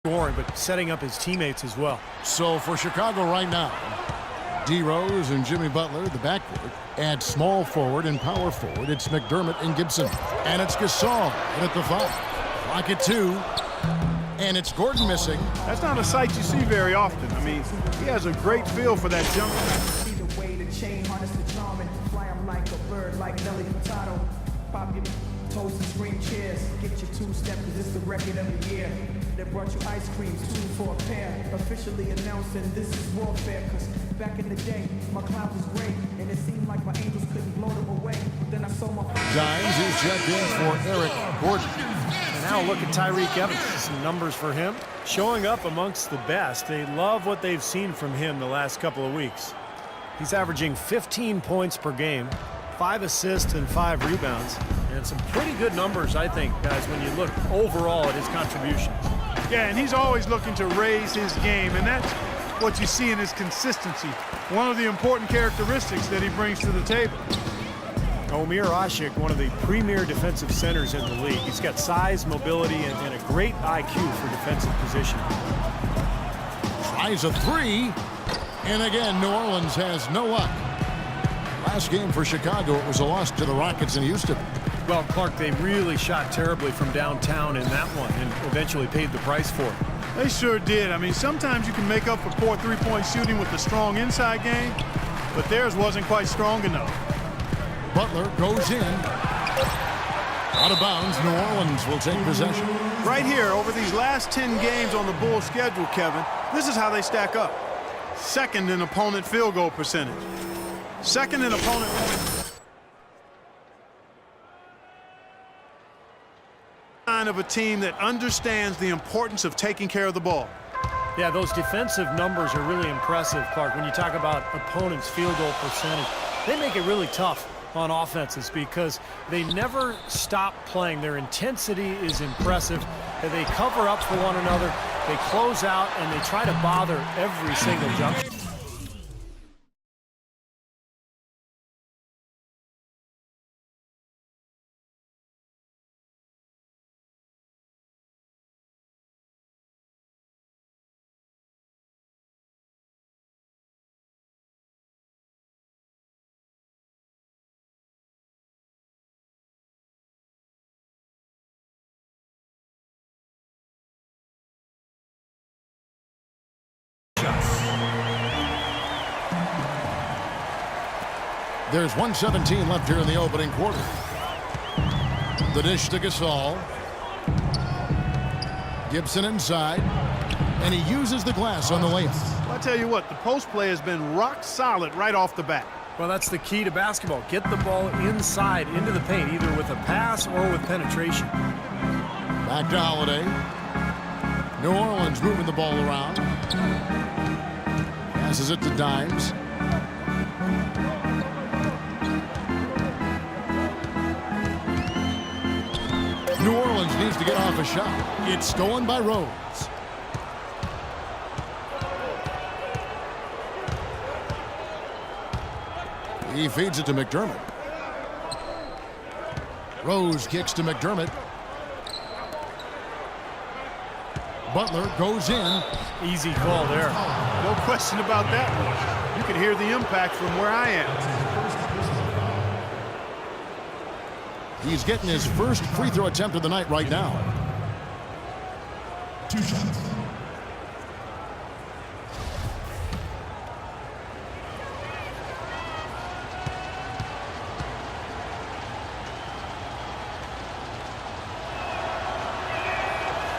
scoring, but setting up his teammates as well. So for Chicago right now, D. Rose and Jimmy Butler, the backcourt. At small forward and power forward, it's McDermott and Gibson. And it's Gasol at the 5. Clock at 2. And it's Gordon missing. That's not a sight you see very often. I mean, he has a great feel for that jump. See the way the chain harness the drum and fly 'em like a bird, like Nelly Furtado. Pop your toast and scream cheers. Get your two-step, cause it's the record of the year. They brought you ice creams, 2 for a pair. Officially announcing this is warfare, cause back in the day, my cloud was great, and it seemed like my angels couldn't blow them away. Then I saw my... Dimes is checked in for Eric Gordon. And now look at Tyreke Evans. Some numbers for him. Showing up amongst the best. They love what they've seen from him the last couple of weeks. He's averaging 15 points per game, 5 assists and 5 rebounds. And some pretty good numbers, I think, guys, when you look overall at his contributions. Yeah, and he's always looking to raise his game, and that's what you see in his consistency. One of the important characteristics that he brings to the table. Omer Asik, one of the premier defensive centers in the league. He's got size, mobility, and a great IQ for defensive positioning. Tries a 3. And again, New Orleans has no luck. Last game for Chicago, it was a loss to the Rockets in Houston. Well, Clark, they really shot terribly from downtown in that one and eventually paid the price for it. They sure did. I mean, sometimes you can make up for poor three-point shooting with a strong inside game, but theirs wasn't quite strong enough. Butler goes in. Out of bounds, New Orleans will take possession. Right here, over these last 10 games on the Bulls schedule, Kevin, this is how they stack up. Second in opponent field goal percentage. Second in opponent... of a team that understands the importance of taking care of the ball. Yeah, those defensive numbers are really impressive, Clark. When you talk about opponents' field goal percentage, they make it really tough on offenses because they never stop playing. Their intensity is impressive. They cover up for one another, they close out, and they try to bother every single jump. There's 1:17 left here in the opening quarter. The dish to Gasol. Gibson inside. And he uses the glass on the layup. I tell you what, the post play has been rock solid right off the bat. Well, that's the key to basketball. Get the ball inside into the paint, either with a pass or with penetration. Back to Holiday. New Orleans moving the ball around. Passes it to Dimes. New Orleans needs to get off a shot. It's stolen by Rose. He feeds it to McDermott. Rose kicks to McDermott. Butler goes in. Easy call there. No question about that one. You can hear the impact from where I am. He's getting his first free throw attempt of the night right now. 2 shots.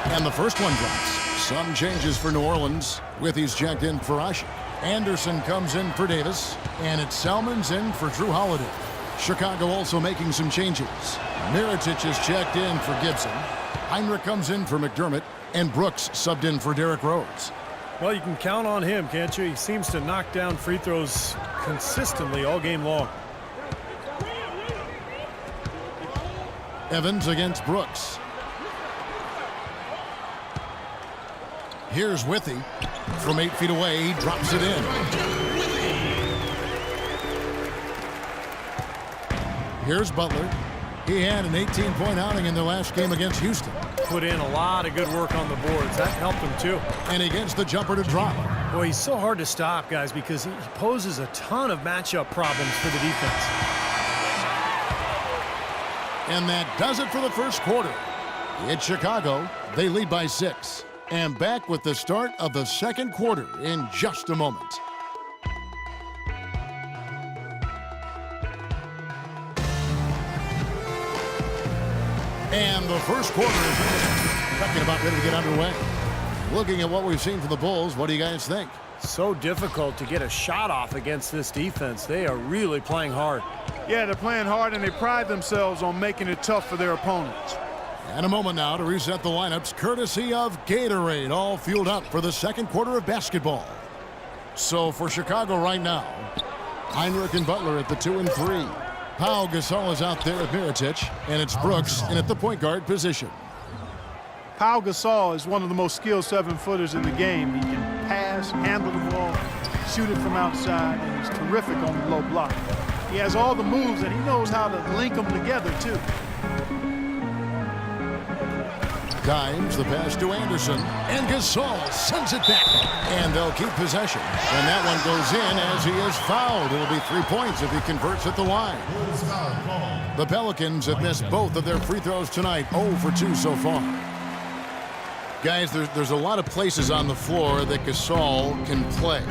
And the first one drops. Some changes for New Orleans. Withey's checked in for Asik. Anderson comes in for Davis. And it's Salmon's in for Drew Holiday. Chicago also making some changes. Mirotic is checked in for Gibson. Heinrich comes in for McDermott. And Brooks subbed in for Derrick Rose. Well, you can count on him, can't you? He seems to knock down free throws consistently all game long. Evans against Brooks. Here's Withey. From 8 feet away, he drops it in. Here's Butler. He had an 18-point outing in their last game against Houston. put in a lot of good work on the boards. That helped him too. And he gets the jumper to drop. Boy, he's so hard to stop, guys, because he poses a ton of matchup problems for the defense. And that does it for the first quarter. It's Chicago. They lead by 6. And back with the start of the second quarter in just a moment. And the first quarter is talking about ready to get underway. Looking at what we've seen from the Bulls, what do you guys think? So difficult to get a shot off against this defense. They are really playing hard. Yeah, they're playing hard, and they pride themselves on making it tough for their opponents. And a moment now to reset the lineups, courtesy of Gatorade, all fueled up for the second quarter of basketball. So for Chicago right now, Heinrich and Butler at the 2 and 3. Pau Gasol is out there at Mirotic, and it's Brooks in at the point guard position. Pau Gasol is one of the most skilled 7-footers in the game. He can pass, handle the ball, shoot it from outside, and he's terrific on the low block. He has all the moves, and he knows how to link them together, too. Dimes the pass to Anderson, and Gasol sends it back. And they'll keep possession. And that one goes in as he is fouled. It'll be 3 points if he converts at the line. The Pelicans have missed both of their free throws tonight, 0 for 2 so far. Guys, there's a lot of places on the floor that Gasol can play.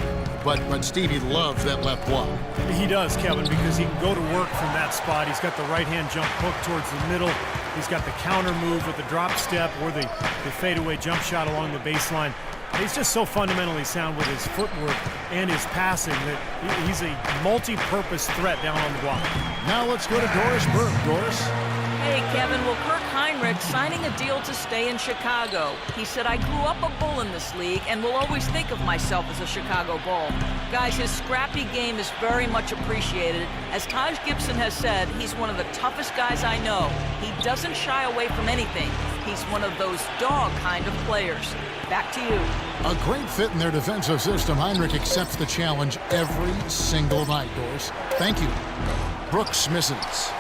But Stevie loves that left block. He does, Kevin, because he can go to work from that spot. He's got the right-hand jump hook towards the middle. He's got the counter move with the drop step or the fadeaway jump shot along the baseline. He's just so fundamentally sound with his footwork and his passing that he's a multi-purpose threat down on the block. Now let's go to Doris Burke. Doris? Hey, Kevin. Well, Kirk Heinrich signing a deal to stay in Chicago. He said, I grew up a Bull in this league and will always think of myself as a Chicago Bull. Guys, his scrappy game is very much appreciated. As Taj Gibson has said, he's one of the toughest guys I know. He doesn't shy away from anything. He's one of those dog kind of players. Back to you. A great fit in their defensive system. Heinrich accepts the challenge every single night, Doris. Thank you. Brooks misses.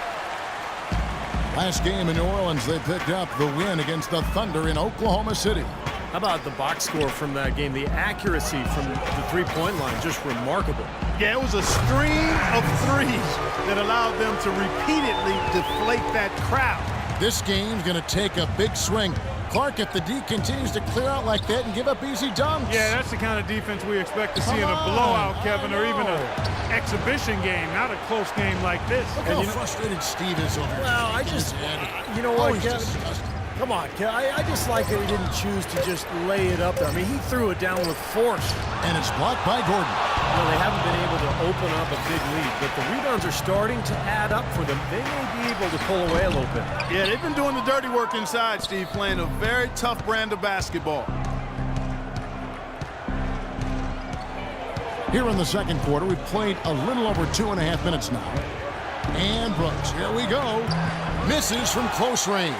Last game in New Orleans, they picked up the win against the Thunder in Oklahoma City. How about the box score from that game? The accuracy from the three-point line, just remarkable. Yeah, it was a stream of threes that allowed them to repeatedly deflate that crowd. This game's going to take a big swing. Clark, if the D continues to clear out like that and give up easy dunks. Yeah, that's the kind of defense we expect to see in a Come on. blowout, Kevin, or even an exhibition game, not a close game like this. Look how frustrated Steve is over here. Well, I just, you know what, he's Kevin? disgusting. Come on, Kevin. I just like that he didn't choose to just lay it up there. I mean, he threw it down with force. And it's blocked by Gordon. Well, they haven't been able to open up a big lead, but the rebounds are starting to add up for them. They may be able to pull away a little bit. Yeah, they've been doing the dirty work inside, Steve, playing a very tough brand of basketball. Here in the second quarter, we've played a little over 2.5 minutes now. And Brooks, here we go. Misses from close range.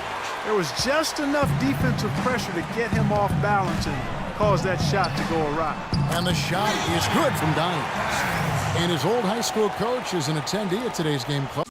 There was just enough defensive pressure to get him off balance and cause that shot to go awry. And the shot is good from Dimes. And his old high school coach is an attendee at today's game club.